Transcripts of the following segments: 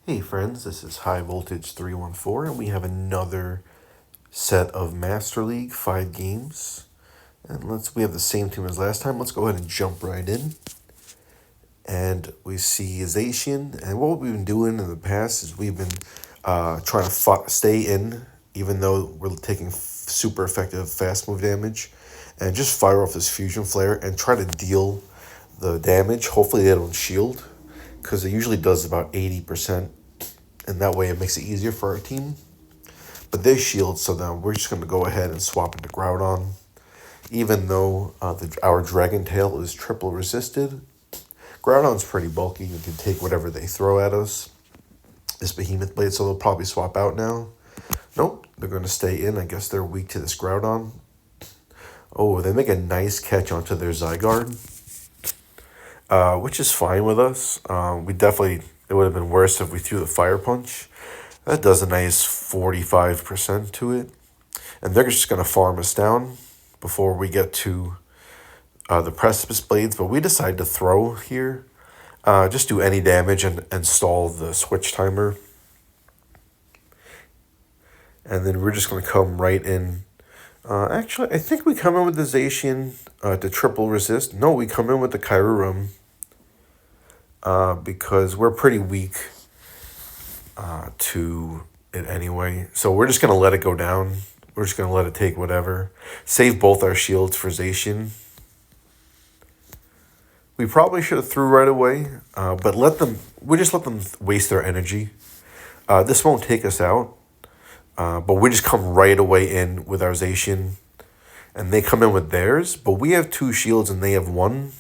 Hey friends, this is High Voltage 314 and we have another set of Master League 5 games. And we have the same team as last time. Let's go ahead and jump right in. And we see Zacian, and what we've been doing in the past is we've been trying to stay in, even though we're taking super effective fast move damage, and just fire off this fusion flare and try to deal the damage. Hopefully they don't shield, because it usually does about 80%, and that way it makes it easier for our team. But they shield, so now we're just going to go ahead and swap into Groudon. Even though our Dragon Tail is triple resisted, Groudon's pretty bulky. You can take whatever they throw at us. This Behemoth Blade, so they'll probably swap out now. Nope, they're going to stay in. I guess they're weak to this Groudon. Oh, they make a nice catch onto their Zygarde, which is fine with us. It would have been worse if we threw the Fire Punch. That does a nice 45% to it. And they're just going to farm us down before we get to the Precipice Blades. But we decide to throw here. Just do any damage and stall the switch timer. And then we're just going to come right in. Actually, I think we come in with the Zacian to triple resist. No, we come in with the Kyurem. Because we're pretty weak to it anyway. So we're just going to let it go down. We're just going to let it take whatever. Save both our shields for Zacian. We probably should have threw right away, but we just let them waste their energy. This won't take us out, but we just come right away in with our Zacian, and they come in with theirs, but we have 2 shields and they have 1.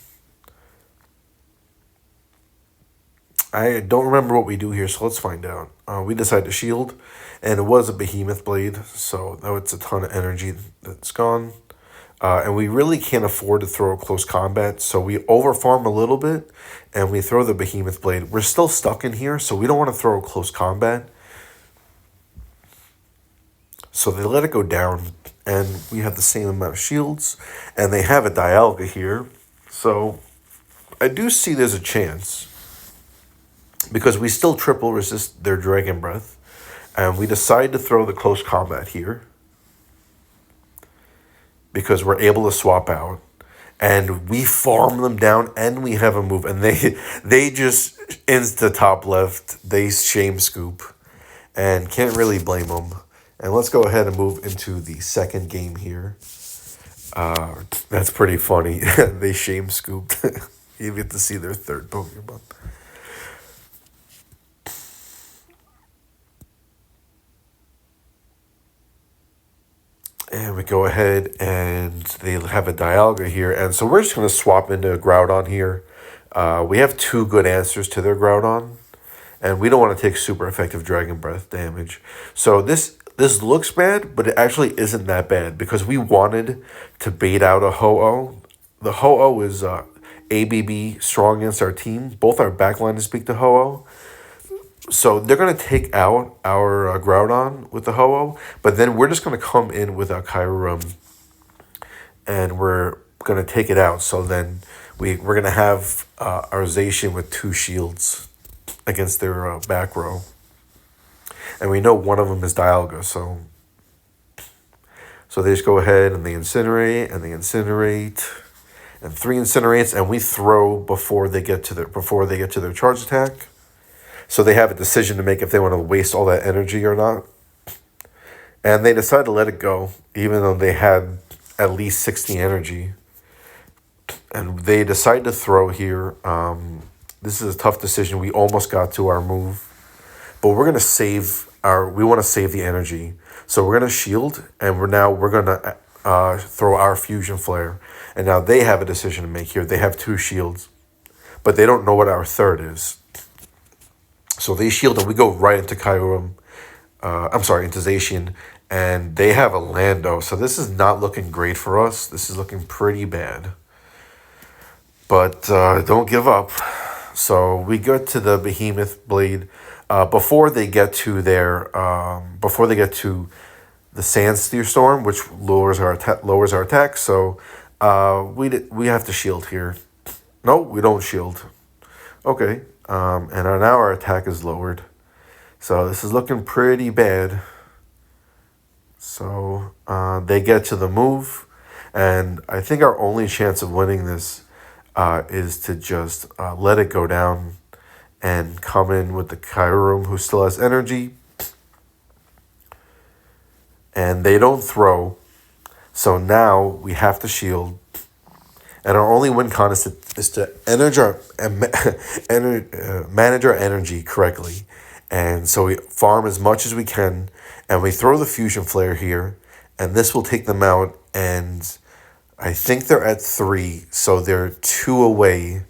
I don't remember what we do here, so let's find out. We decide to shield, and it was a Behemoth Blade, so it's a ton of energy that's gone. And we really can't afford to throw a close combat, so we overfarm a little bit, and we throw the Behemoth Blade. We're still stuck in here, so we don't want to throw a close combat. So they let it go down, and we have the same amount of shields, and they have a Dialga here. So I do see there's a chance, because we still triple resist their Dragon Breath, and we decide to throw the close combat here, because we're able to swap out, and we farm them down, and we have a move, and they just insta top left, they shame scoop, and can't really blame them. And let's go ahead and move into the second game here. That's pretty funny. They shame scooped. You get to see their third Pokemon. And we go ahead and they have a Dialga here. And so we're just going to swap into a Groudon here. We have 2 good answers to their Groudon. And we don't want to take super effective Dragon Breath damage. So this looks bad, but it actually isn't that bad. Because we wanted to bait out a Ho-Oh. The Ho-Oh is ABB strong against our team. Both our backline speak to Ho-Oh. So they're going to take out our Groudon with the Ho-Oh, but then we're just going to come in with our Kyurem, and we're going to take it out. So then we're going to have our Zacian with 2 shields against their back row. And we know one of them is Dialga, so they just go ahead and they incinerate, and and 3 incinerates, and we throw before they get to their charge attack. So they have a decision to make if they want to waste all that energy or not. And they decide to let it go, even though they had at least 60 energy. And they decide to throw here. This is a tough decision. We almost got to our move. But we're going to we want to save the energy. So we're going to shield, and we're going to throw our Fusion Flare. And now they have a decision to make here. They have 2 shields, but they don't know what our third is. So they shield, and we go right into Kyurem. Into Zacian. And they have a Lando. So this is not looking great for us. This is looking pretty bad. But don't give up. So we go to the Behemoth Blade. Before they get to the Sand Storm, which lowers our attack. So we have to shield here. No, we don't shield. Okay. And now our attack is lowered. So this is looking pretty bad. So they get to the move. And I think our only chance of winning this is to just let it go down and come in with the Kyurem, who still has energy. And they don't throw. So now we have to shield. And our only win con is to manage our energy correctly. And so we farm as much as we can. And we throw the Fusion Flare here. And this will take them out. And I think they're at 3. So they're 2 away.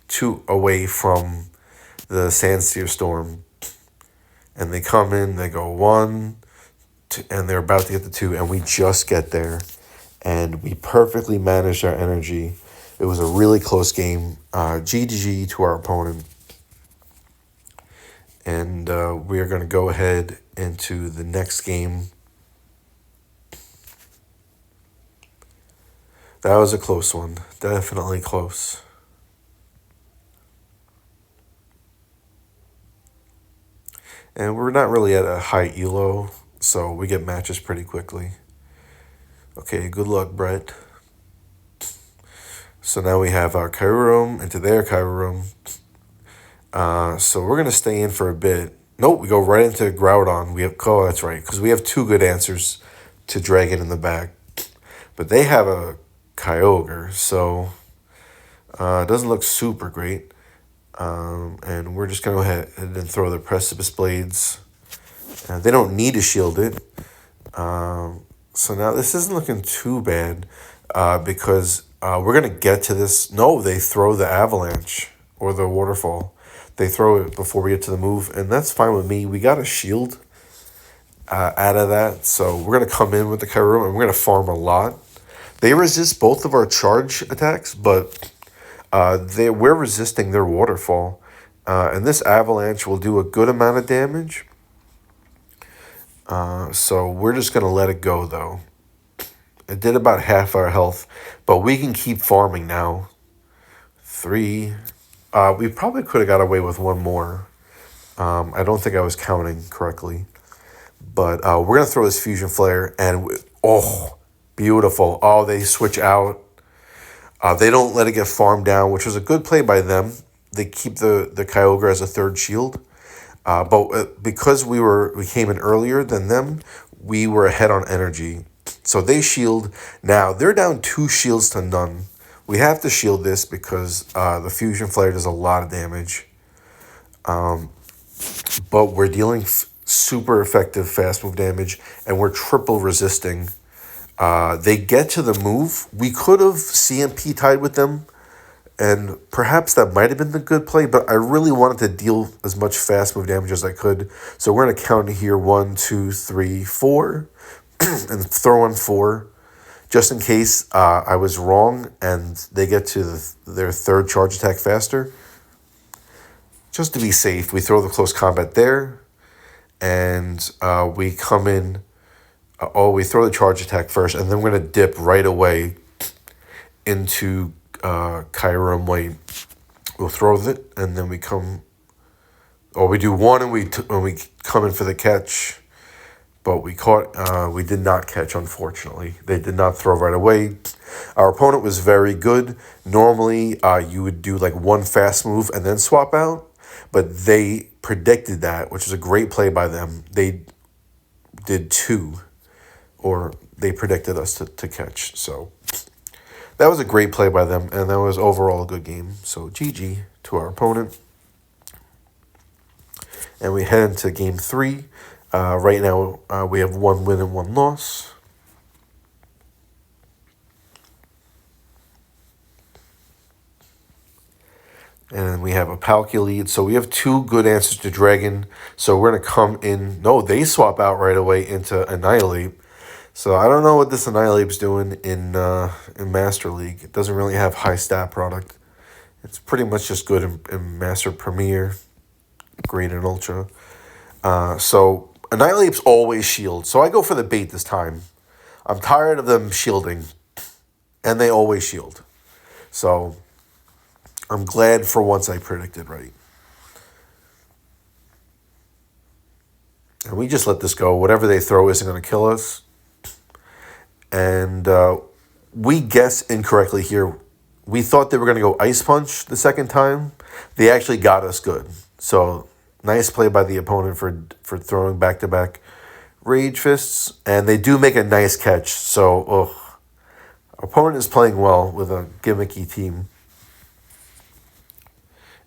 2 away from the Sandseer Storm. And they come in. They go 1. And they're about to get the 2. And we just get there. And we perfectly managed our energy. It was a really close game. GG to our opponent. And we are going to go ahead into the next game. That was a close one. Definitely close. And we're not really at a high elo, so we get matches pretty quickly. Okay, good luck, Brett. So now we have our Kyurem into their Kyurem. So we're going to stay in for a bit. Nope, we go right into Groudon. That's right, because we have 2 good answers to Dragon in the back. But they have a Kyogre, so it doesn't look super great. And we're just going to go ahead and throw the Precipice Blades. They don't need to shield it. So now this isn't looking too bad because we're going to get to this. No, they throw the Avalanche or the Waterfall. They throw it before we get to the move, and that's fine with me. We got a shield out of that, so we're going to come in with the Kyurem, and we're going to farm a lot. They resist both of our charge attacks, but we're resisting their Waterfall. And this Avalanche will do a good amount of damage. So we're just going to let it go, though. It did about half our health, but we can keep farming now. 3. We probably could have got away with 1 more. I don't think I was counting correctly. But we're going to throw this Fusion Flare, and beautiful. Oh, they switch out. They don't let it get farmed down, which was a good play by them. They keep the Kyogre as a 3rd shield. But because we came in earlier than them, we were ahead on energy. So they shield. Now, they're down 2 shields to none. We have to shield this because the Fusion Flare does a lot of damage. But we're dealing super effective fast move damage, and we're triple resisting. They get to the move. We could have CMP tied with them, and perhaps that might have been the good play, but I really wanted to deal as much fast move damage as I could. So we're going to count here 1, 2, 3, 4, and throw in 4. Just in case I was wrong and they get to their 3rd charge attack faster. Just to be safe, we throw the close combat there. And we come in. We throw the charge attack first. And then we're going to dip right away into Kyurem Lane. We'll throw it. And then we come. Or we do 1 and we come in for the catch. But we did not catch, unfortunately. They did not throw right away. Our opponent was very good. Normally, you would do like 1 fast move and then swap out. But they predicted that, which was a great play by them. They did 2. Or they predicted us to catch. So that was a great play by them. And that was overall a good game. So GG to our opponent. And we head into game 3. Right now, we have 1 win and 1 loss. And we have a Palkia lead. So we have 2 good answers to Dragon. So we're going to come in. No, they swap out right away into Annihilate. So I don't know what this Annihilate's doing in Master League. It doesn't really have high stat product. It's pretty much just good in Master Premier, Great and Ultra. So Annihilate's always shield. So I go for the bait this time. I'm tired of them shielding. And they always shield. So I'm glad for once I predicted right. And we just let this go. Whatever they throw isn't going to kill us. And we guessed incorrectly here. We thought they were going to go Ice Punch the second time. They actually got us good. So nice play by the opponent for throwing back-to-back Rage Fists. And they do make a nice catch. So, opponent is playing well with a gimmicky team.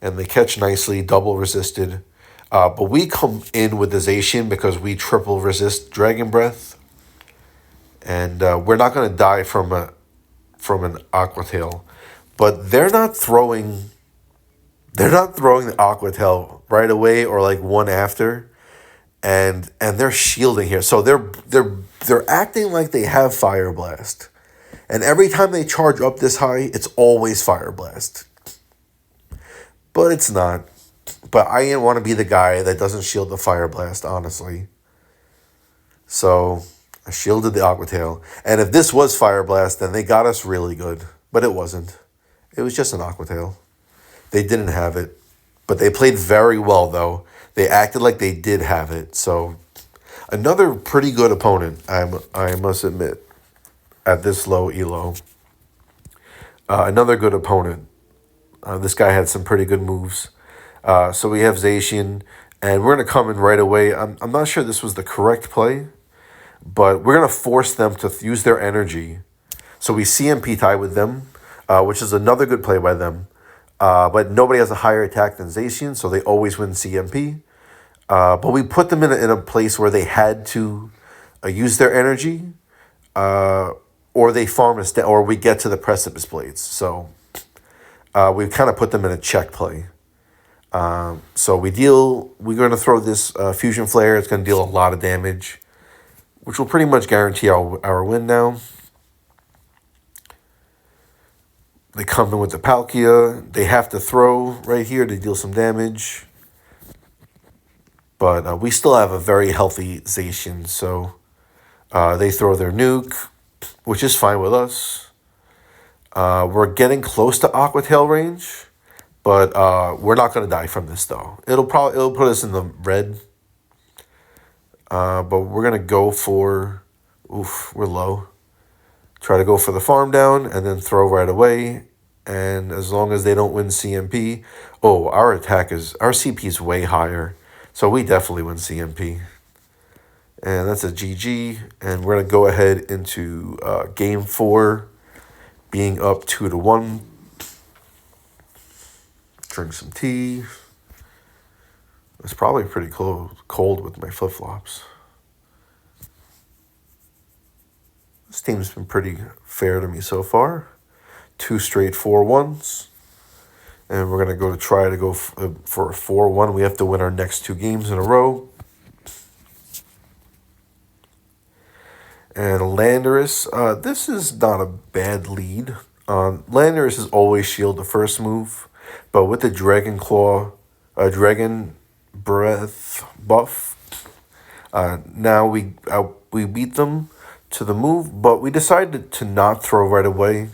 And they catch nicely, double resisted. But we come in with the Zacian because we triple resist Dragon Breath. And we're not going to die from an Aqua Tail. But they're not throwing the Aqua Tail right away or like one after. And they're shielding here. So they're acting like they have Fire Blast. And every time they charge up this high, it's always Fire Blast. But it's not. But I didn't want to be the guy that doesn't shield the Fire Blast, honestly. So I shielded the Aqua Tail. And if this was Fire Blast, then they got us really good. But it wasn't. It was just an Aqua Tail. They didn't have it. But they played very well, though. They acted like they did have it. So another pretty good opponent, I must admit, at this low elo. Another good opponent. This guy had some pretty good moves. So we have Zacian, and we're going to come in right away. I'm not sure this was the correct play, but we're going to force them to use their energy. So we CMP tie with them, which is another good play by them. But nobody has a higher attack than Zacian, so they always win CMP. But we put them in a place where they had to use their energy, or they farm us down, or we get to the Precipice Blades. So we kind of put them in a check play. So we're going to throw this Fusion Flare. It's going to deal a lot of damage, which will pretty much guarantee our win now. They come in with the Palkia. They have to throw right here to deal some damage. But we still have a very healthy Zacian, so they throw their nuke, which is fine with us. We're getting close to Aqua Tail range, but we're not going to die from this, though. It'll put us in the red. But we're going to go for... Oof, we're low. Try to go for the farm down and then throw right away. And as long as they don't win CMP... Oh, our CP is way higher. So we definitely win CMP. And that's a GG. And we're going to go ahead into Game 4, being up 2-1. Drink some tea. It's probably pretty cold with my flip-flops. This team's been pretty fair to me so far. 2 straight 4-1s. And we're going to try to go for a 4-1. We have to win our next 2 games in a row. And Landorus, this is not a bad lead. Landorus is always shield the first move. But with the Dragon Claw, Dragon Breath buff, now we beat them to the move. But we decided to not throw right away.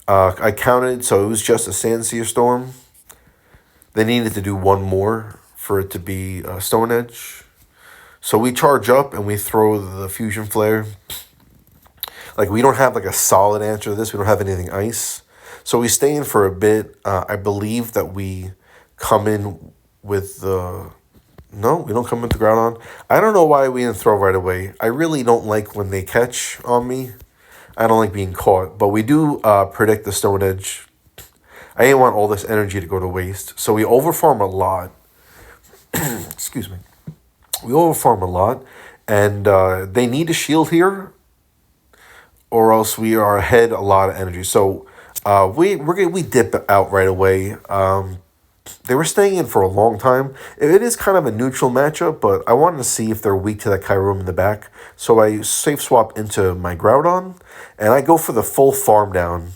I counted, so it was just a Sandsear Storm. They needed to do one more for it to be Stone Edge. So we charge up and we throw the Fusion Flare. Like, we don't have like a solid answer to this. We don't have anything ice. So we stay in for a bit. I believe that we come in with the... No, we don't come with the Groudon. I don't know why we didn't throw right away. I really don't like when they catch on me. I don't like being caught, but we do predict the Stone Edge. I didn't want all this energy to go to waste. So we overfarm a lot. Excuse me. We overfarm a lot, and they need a shield here, or else we are ahead a lot of energy. So we dip out right away. They were staying in for a long time. It is kind of a neutral matchup, but I wanted to see if they're weak to that Kyurem in the back. So I safe swap into my Groudon, and I go for the full farm down.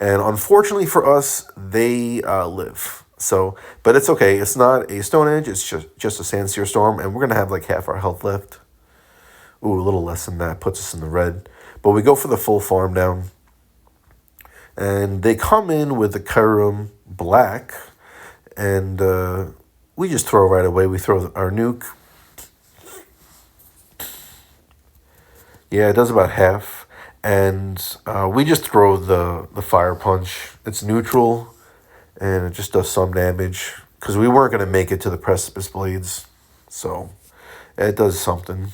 And unfortunately for us, they live. So, but it's okay. It's not a Stone Edge. It's just a Sandsear Storm, and we're going to have like half our health left. Ooh, a little less than that. Puts us in the red. But we go for the full farm down. And they come in with the Kyurem Black. And we just throw right away. We throw our nuke. Yeah, it does about half. And we just throw the fire punch. It's neutral, and it just does some damage. Because we weren't going to make it to the precipice blades. So, it does something.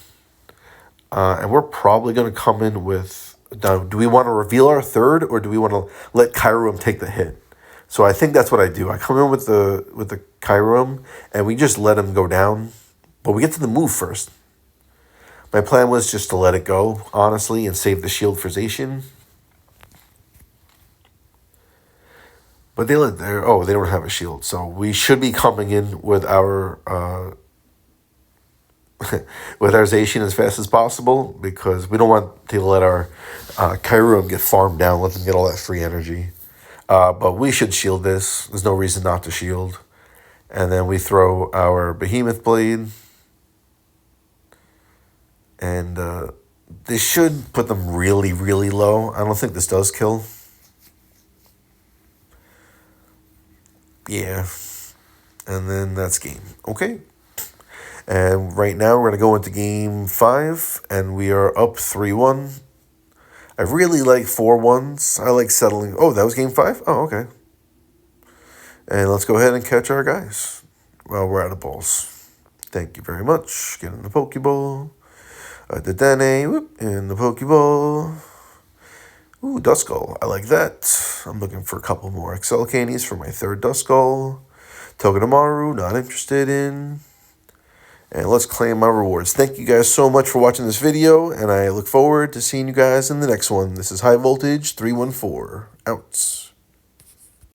And we're probably going to come in with... Now, do we want to reveal our third, or do we want to let Kyurem take the hit? So I think that's what I do. I come in with the Kyurem, and we just let him go down. But we get to the move first. My plan was just to let it go, honestly, and save the shield for Zacian. But they don't have a shield, so we should be coming in with our with our Zacian as fast as possible, because we don't want to let our Kyurem get farmed down, let them get all that free energy. But we should shield this. There's no reason not to shield. And then we throw our Behemoth Blade. And this should put them really, really low. I don't think this does kill. Yeah. And then that's game. Okay. And right now we're going to go into game 5. And we are up 3-1. I really like 4-1s. I like settling. Oh, that was game 5? Oh, okay. And let's go ahead and catch our guys. Well, we're out of balls. Thank you very much. Get in the Pokeball. The Dene, whoop, in the Pokeball. Ooh, Duskull. I like that. I'm looking for a couple more Excel candies for my third Duskull. Togedemaru, not interested in. And let's claim my rewards. Thank you guys so much for watching this video, and I look forward to seeing you guys in the next one. This is High Voltage 314. Out.